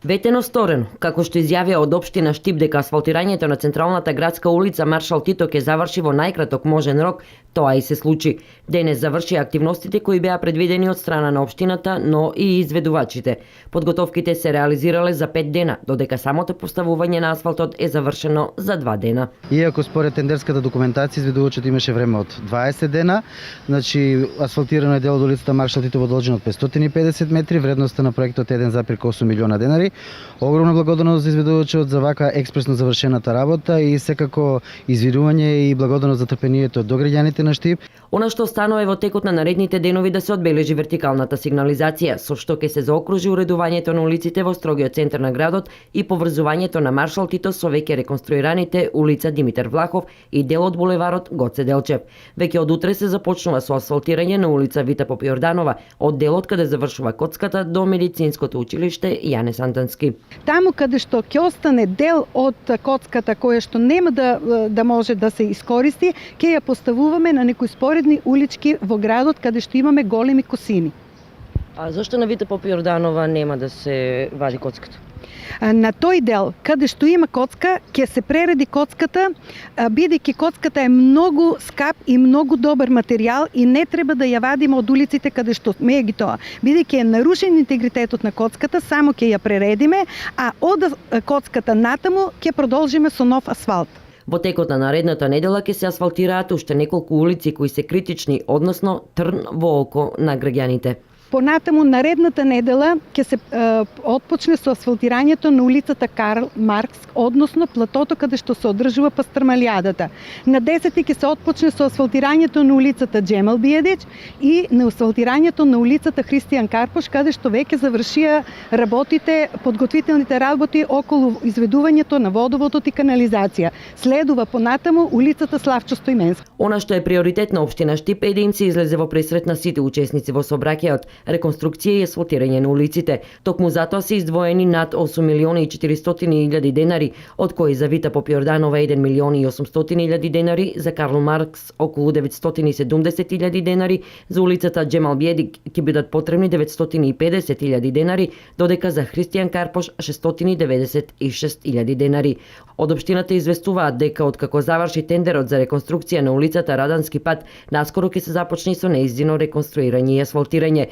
Ветено сторено, како што изјавија од општина Штип дека асфалтирањето на централната градска улица Маршал Тито ќе заврши во најкраток можен рок, тоа и се случи. Денес завршија активностите кои беа предвидени од страна на општината, но и изведувачите. Подготовките се реализирале за 5 дена, додека самото поставување на асфалтот е завршено за 2 дена. Иако според тендерската документација изведувачот имаше време од 20 дена, значи асфалтирано е дел од улицата Маршал Тито во должина од 550 метри, вредноста на проектот е 1,8 милиона денари. Огромна благодарност за изведувачот за вака експресно завршената работа и секако извинување и благодарност за трпението до граѓаните на Штип. Она што останува е во текот на наредните денови да се одбележи вертикалната сигнализација, со што ќе се заокружи уредувањето на улиците во строгиот центар на градот и поврзувањето на Маршал Тито со веќе реконструираните улица Димитар Влахов и дел од булеварот Гоце Делчев. Веќе од утре се започнува со асфалтирање на улица Вита Попјорданова, од делот каде завршува Коцката до медицинското училиште Јане Сантански. Таму каде што ќе остане дел од коцката која што нема да може да се искористи, ќе ја поставуваме на некои споредни улички во градот каде што имаме големи косини. А зашто на Вита Попјорданова нема да се вади коцката? На тој дел, каде што има коцка, ќе се пререди коцката, бидејќи коцката е многу скап и многу добар материјал и не треба да ја вадиме од улиците каде што сме ги тоа. Бидејќи е нарушен интегритетот на коцката, само ќе ја прередиме, а од коцката натаму ќе продолжиме со нов асфалт. Во текот на наредната недела ќе се асфалтираат уште неколку улици кои се критични, односно трн во око на граѓаните. Понатаму наредната недела ќе се отпочне со асфалтирањето на улицата Карл Маркс, односно платото каде што се одржува пастрмалијадата. На 10 ќе се отпочне со асфалтирањето на улицата Джемал Биједич и на асфалтирањето на улицата Христијан Карпош, каде што веќе завршија работите, подготвителните работи околу изведувањето на водоводот и канализација. Следува понатаму улицата Славчо Стојменски. Она што е приоритет на општина Штип е да им се излезе во пресрет на сите учесници во сообраќајот, реконструкција и асфалтирање на улиците. Токму затоа се издвоени над 8 милиони и 400 илјади денари, од кои за Вита Попјорданова 1 милион и 800 илјади денари, за Карл Маркс околу 970 илјади денари, за улицата Джемал Биедик ќе бидат потребни 950 илјади денари, додека за Христијан Карпош 696 илјади денари. Од општината известуваат дека откако заврши тендерот за реконструкција на улицата Радански пат, наскоро ќе се започне со нејзино реконструирање и асфалтирање.